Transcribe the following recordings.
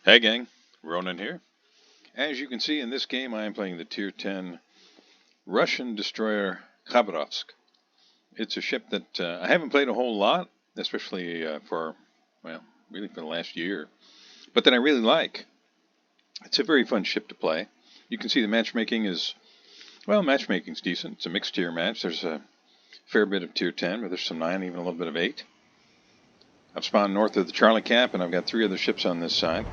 Hey gang, Ronan here. As you can see in this game, I am playing the Tier 10 Russian destroyer Khabarovsk. It's a ship that I haven't played a whole lot, especially really for the last year, but that I really like. It's a very fun ship to play. You can see the matchmaking's decent. It's a mixed tier match. There's a fair bit of Tier 10, but there's some 9, even a little bit of 8. I've spawned north of the Charlie Cap, and I've got 3 other ships on this side.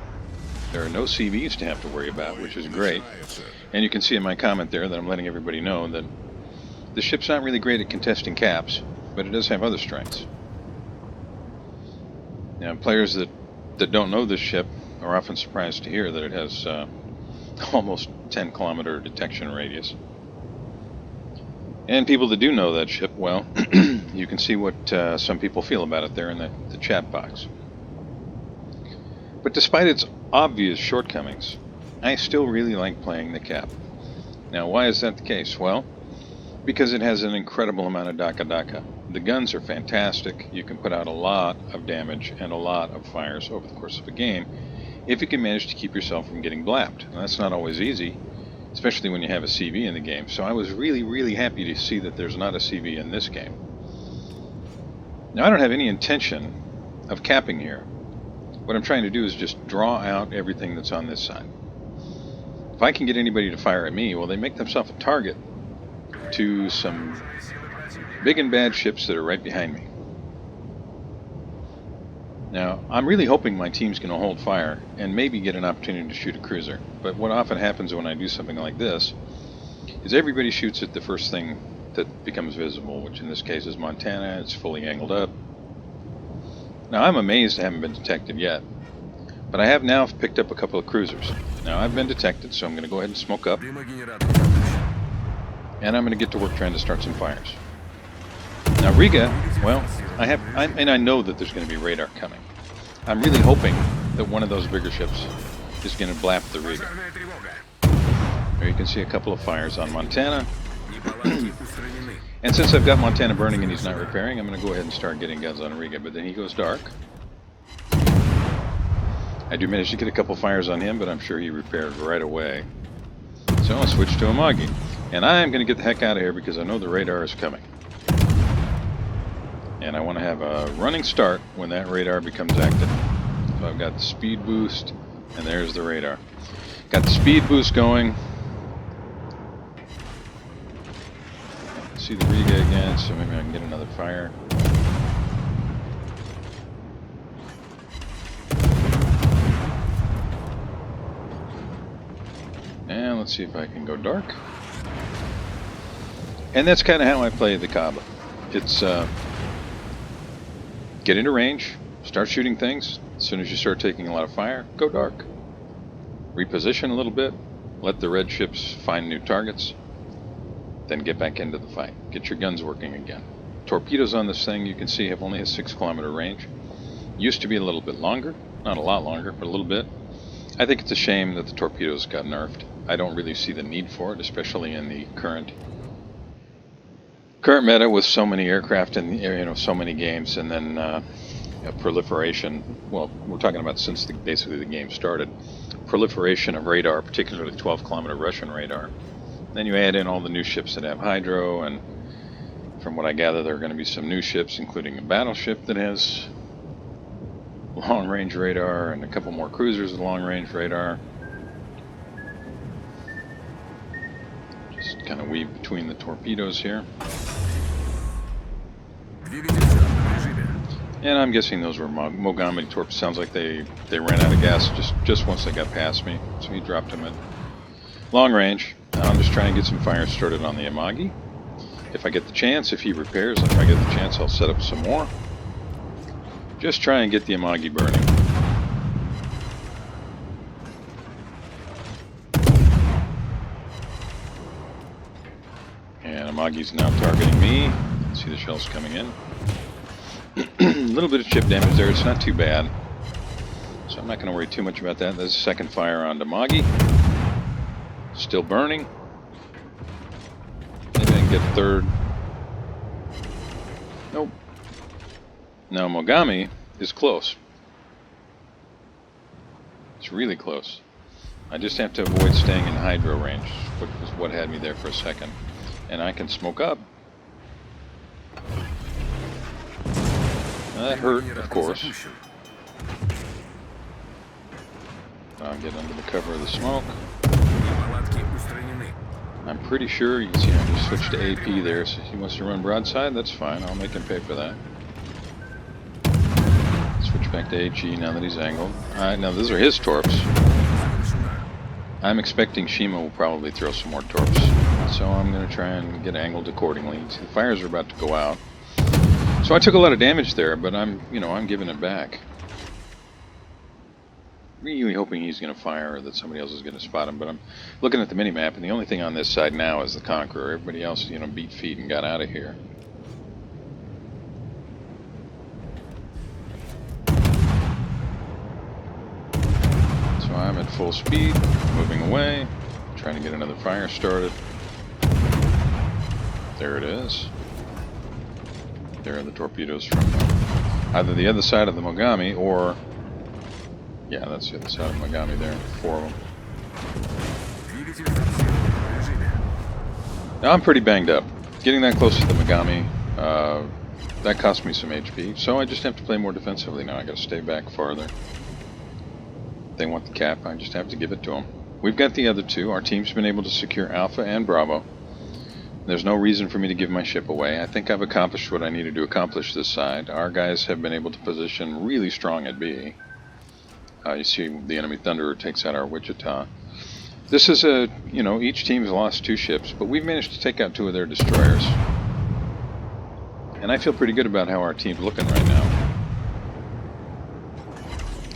There are no CVs to have to worry about, which is great. And you can see in my comment there that I'm letting everybody know that the ship's not really great at contesting caps, but it does have other strengths. Now, players that don't know this ship are often surprised to hear that it has almost 10-kilometer detection radius. And people that do know that ship, well, you can see what some people feel about it there in the chat box. But despite its obvious shortcomings, I still really like playing the Cap. Now, why is that the case? Well, because it has an incredible amount of Daka. The guns are fantastic. You can put out a lot of damage and a lot of fires over the course of a game if you can manage to keep yourself from getting blapped. Now, that's not always easy, especially when you have a CV in the game. So I was really, really happy to see that there's not a CV in this game. Now, I don't have any intention of capping here. What I'm trying to do is just draw out everything that's on this side. If I can get anybody to fire at me, well, they make themselves a target to some big and bad ships that are right behind me. Now, I'm really hoping my team's going to hold fire and maybe get an opportunity to shoot a cruiser. But what often happens when I do something like this is everybody shoots at the first thing that becomes visible, which in this case is Montana. It's fully angled up. Now, I'm amazed I haven't been detected yet, but I have now picked up a couple of cruisers. Now, I've been detected, so I'm going to go ahead and smoke up, and I'm going to get to work trying to start some fires. Now, Riga, well, I know that there's going to be radar coming. I'm really hoping that one of those bigger ships is going to blap the Riga. There you can see a couple of fires on Montana. And since I've got Montana burning and he's not repairing, I'm going to go ahead and start getting guns on Riga, but then he goes dark. I do manage to get a couple fires on him, but I'm sure he repaired right away. So I'll switch to Amagi. And I'm going to get the heck out of here because I know the radar is coming. And I want to have a running start when that radar becomes active. So I've got the speed boost, and there's the radar. Got the speed boost going. See the Riga again, so maybe I can get another fire. And let's see if I can go dark. And that's kind of how I play the Kaba. It's get into range, start shooting things. As soon as you start taking a lot of fire, go dark. Reposition a little bit, let the red ships find new targets. Then get back into the fight. Get your guns working again. Torpedoes on this thing, you can see, have only a 6-kilometer range. Used to be a little bit longer. Not a lot longer, but a little bit. I think it's a shame that the torpedoes got nerfed. I don't really see the need for it, especially in the current meta with so many aircraft and so many games, and then proliferation. Well, we're talking about since basically the game started. Proliferation of radar, particularly 12-kilometer Russian radar. Then you add in all the new ships that have hydro, and from what I gather, there are going to be some new ships, including a battleship that has long-range radar, and a couple more cruisers with long-range radar. Just kind of weave between the torpedoes here. And I'm guessing those were Mogami torpedoes. Sounds like they ran out of gas just once they got past me, so he dropped them at long range. I'm just trying to get some fire started on the Amagi. If I get the chance, if he repairs, if I get the chance, I'll set up some more. Just try and get the Amagi burning. And Amagi's now targeting me. See the shells coming in. A little bit of chip damage there. It's not too bad. So I'm not going to worry too much about that. There's a second fire on Amagi. Still burning. Maybe I can get a third. Nope. Now Mogami is close. It's really close. I just have to avoid staying in hydro range, which was what had me there for a second. And I can smoke up. That hurt, of course. I'll get under the cover of the smoke. I'm pretty sure, you can see I just switched to AP there, so he wants to run broadside, that's fine, I'll make him pay for that. Switch back to HE now that he's angled. Alright, now those are his torps. I'm expecting Shima will probably throw some more torps, so I'm going to try and get angled accordingly. See, the fires are about to go out. So I took a lot of damage there, but I'm giving it back. Really hoping he's going to fire or that somebody else is going to spot him, but I'm looking at the mini-map, and the only thing on this side now is the Conqueror. Everybody else, beat feet and got out of here. So I'm at full speed, moving away, trying to get another fire started. There it is. There are the torpedoes from either the other side of the Mogami or... yeah, that's the other side of Mogami there. 4 of them. Now I'm pretty banged up. Getting that close to the Mogami, that cost me some HP. So I just have to play more defensively now. I gotta stay back farther. If they want the cap, I just have to give it to them. We've got the other two. Our team's been able to secure Alpha and Bravo. There's no reason for me to give my ship away. I think I've accomplished what I needed to accomplish this side. Our guys have been able to position really strong at B. You see the enemy Thunderer takes out our Wichita. This is each team's lost 2 ships, but we've managed to take out 2 of their destroyers. And I feel pretty good about how our team's looking right now.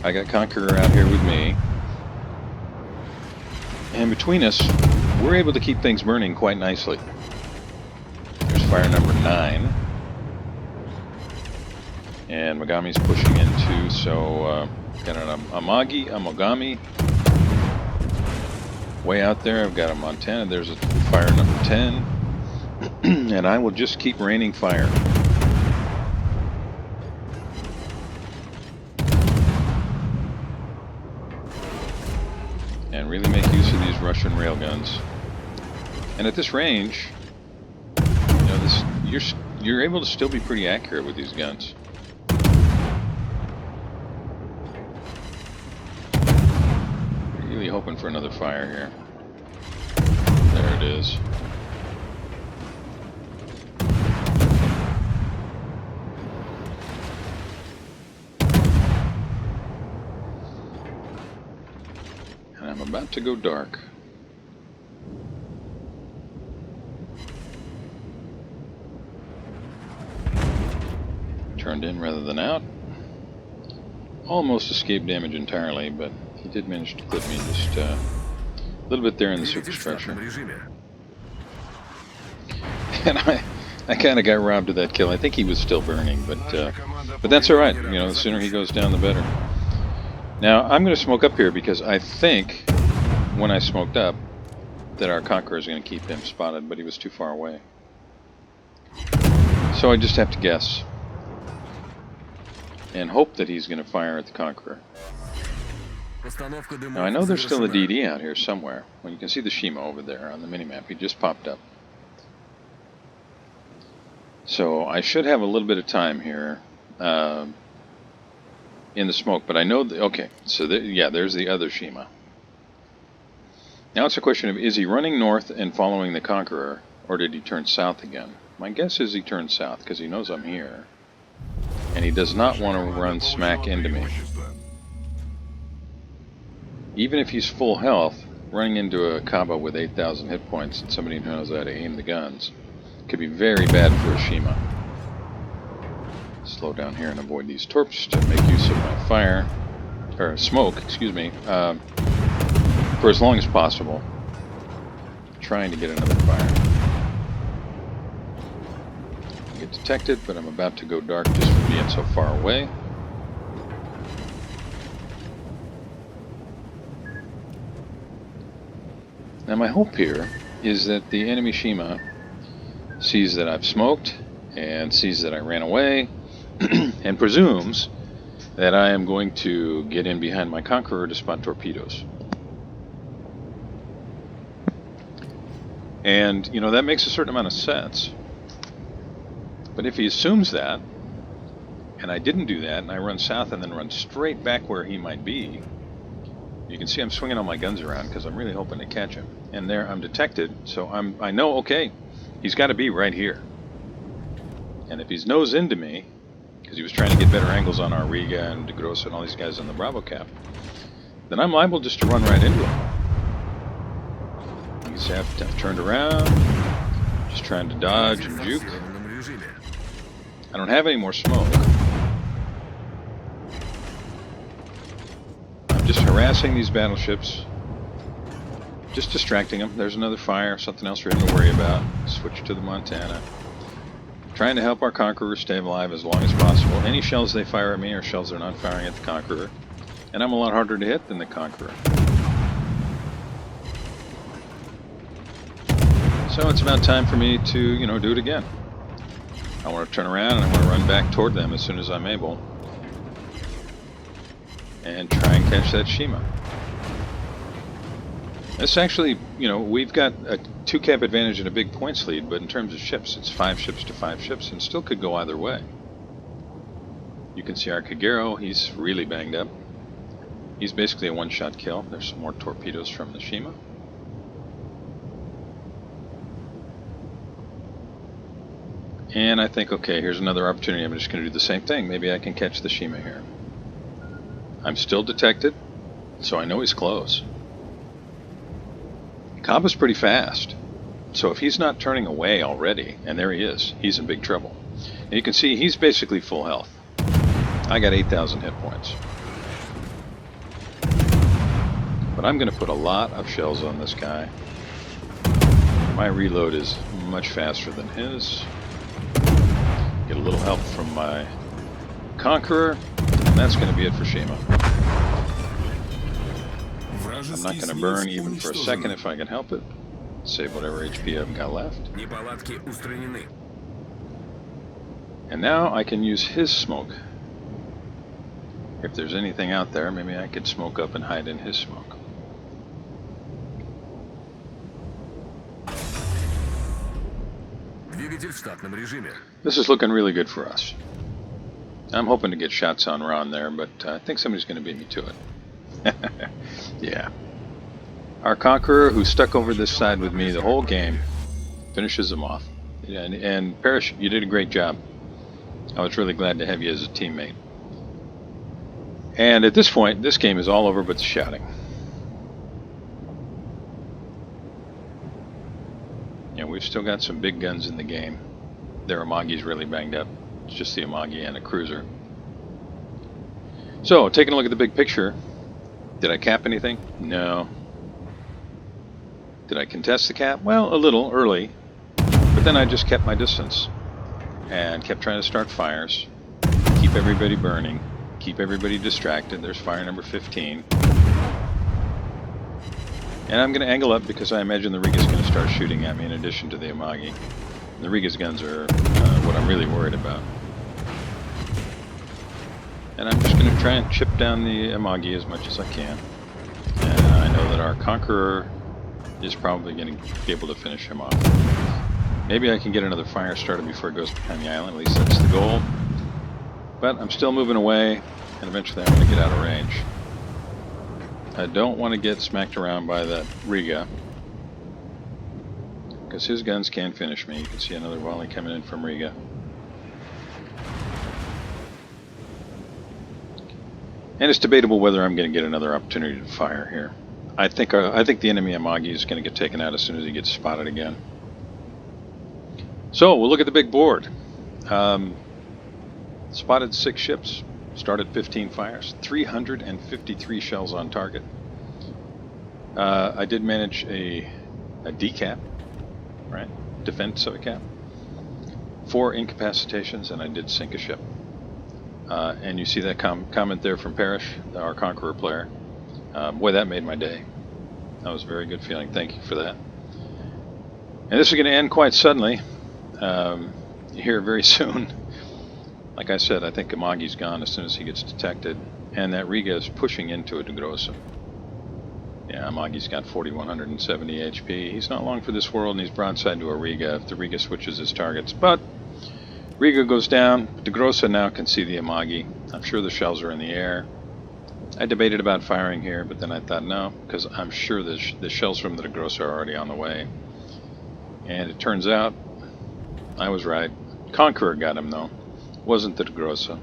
I got Conqueror out here with me. And between us, we're able to keep things burning quite nicely. There's fire number 9. And Mogami's pushing in too, so got an Amagi, a Mogami. Way out there, I've got a Montana. There's a fire number 10. And I will just keep raining fire. And really make use of these Russian railguns. And at this range, you're able to still be pretty accurate with these guns. Really hoping for another fire here. There it is. And I'm about to go dark. Turned in rather than out. Almost escaped damage entirely, but he did manage to clip me just a little bit there in the superstructure. And I kind of got robbed of that kill. I think he was still burning, but that's all right. The sooner he goes down, the better. Now I'm going to smoke up here because I think when I smoked up that our Conqueror is going to keep him spotted, but he was too far away. So I just have to guess and hope that he's going to fire at the Conqueror. Now I know there's still a DD out here somewhere. Well, you can see the Shima over there on the minimap. He just popped up. So I should have a little bit of time here in the smoke, but I know okay, so yeah, there's the other Shima. Now it's a question of, is he running north and following the Conqueror, or did he turn south again? My guess is he turned south because he knows I'm here. And he does not want to run smack into me. Even if he's full health, running into a Kaba with 8,000 hit points and somebody who knows how to aim the guns could be very bad for a Shima. Slow down here and avoid these torps to make use of my fire, or smoke, excuse me, for as long as possible. Trying to get another fire. Get detected, but I'm about to go dark just for being so far away. Now my hope here is that the enemy Shima sees that I've smoked and sees that I ran away and presumes that I am going to get in behind my Conqueror to spot torpedoes. And, you know, that makes a certain amount of sense. But if he assumes that, and I didn't do that, and I run south and then run straight back where he might be, you can see I'm swinging all my guns around because I'm really hoping to catch him. And there I'm detected, so I know, okay, he's got to be right here. And if he's nose into me, because he was trying to get better angles on our Riga and De Grosse and all these guys on the Bravo cap, then I'm liable just to run right into him. You see I've turned around, just trying to dodge and juke. I don't have any more smoke. I'm just harassing these battleships, just distracting them. There's another fire, something else for him to worry about. Switch to the Montana. Trying to help our Conqueror stay alive as long as possible. Any shells they fire at me are shells they're not firing at the Conqueror. And I'm a lot harder to hit than the Conqueror. So it's about time for me to, you know, do it again. I want to turn around and I want to run back toward them as soon as I'm able. And try and catch that Shima. This actually, you know, we've got a 2-cap advantage and a big points lead, but in terms of ships, it's 5 ships to 5 ships, and still could go either way. You can see our Kagero, he's really banged up. He's basically a one-shot kill. There's some more torpedoes from the Shima. And I think, okay, here's another opportunity. I'm just going to do the same thing. Maybe I can catch the Shima here. I'm still detected, so I know he's close. Kaba's pretty fast, so if he's not turning away already, and there he is, he's in big trouble. And you can see he's basically full health. I got 8,000 hit points. But I'm going to put a lot of shells on this guy. My reload is much faster than his. Get a little help from my Conqueror, and that's going to be it for Shima. I'm not going to burn even for a second if I can help it. Save whatever HP I've got left. And now I can use his smoke. If there's anything out there, maybe I could smoke up and hide in his smoke. This is looking really good for us. I'm hoping to get shots on Ron there, but I think somebody's going to beat me to it. Yeah. Our Conqueror, who stuck over this side with me the whole game, finishes him off. And Parrish, you did a great job. I was really glad to have you as a teammate. And at this point, this game is all over but the shouting. Yeah, we've still got some big guns in the game. Their Amagi's really banged up. It's just the Amagi and a cruiser. So, taking a look at the big picture, did I cap anything? No. Did I contest the cap? Well, a little early, but then I just kept my distance and kept trying to start fires, keep everybody burning, keep everybody distracted. There's fire number 15. And I'm going to angle up because I imagine the Riga's going to start shooting at me in addition to the Amagi. The Riga's guns are what I'm really worried about. And I'm just going to try and chip down the Amagi as much as I can. And I know that our Conqueror is probably going to be able to finish him off. Maybe I can get another fire started before it goes behind the island. At least that's the goal. But I'm still moving away, and eventually I'm going to get out of range. I don't want to get smacked around by that Riga, because his guns can finish me. You can see another volley coming in from Riga. And it's debatable whether I'm going to get another opportunity to fire here. I think the enemy Amagi is going to get taken out as soon as he gets spotted again. So we'll look at the big board. Spotted 6 ships, started 15 fires, 353 shells on target. I did manage a decap, right? Defense of a cap. 4 incapacitations, and I did sink a ship. And you see that comment there from Parrish, our Conqueror player. Boy, that made my day. That was a very good feeling. Thank you for that. And this is going to end quite suddenly. Here very soon. Like I said, I think Amagi's gone as soon as he gets detected, and that Riga is pushing into a Grossa. Yeah, Amagi's got 4,170 HP. He's not long for this world, and he's broadside to a Riga if the Riga switches his targets. But Riga goes down. De Grossa now can see the Amagi. I'm sure the shells are in the air. I debated about firing here, but then I thought no, because I'm sure the shells from the De Grossa are already on the way. And it turns out I was right. Conqueror got him, though. Wasn't the De Grossa.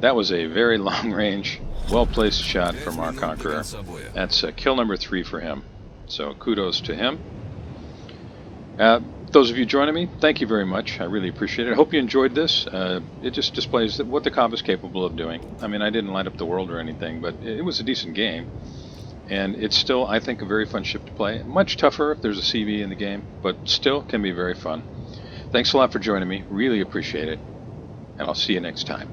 That was a very long-range, well-placed shot from our Conqueror. That's kill number 3 for him. So kudos to him. Those of you joining me, thank you very much. I really appreciate it. I hope you enjoyed this. It just displays what the COP is capable of doing. I mean, I didn't light up the world or anything, but it was a decent game. And it's still, I think, a very fun ship to play. Much tougher if there's a CV in the game, but still can be very fun. Thanks a lot for joining me. Really appreciate it. And I'll see you next time.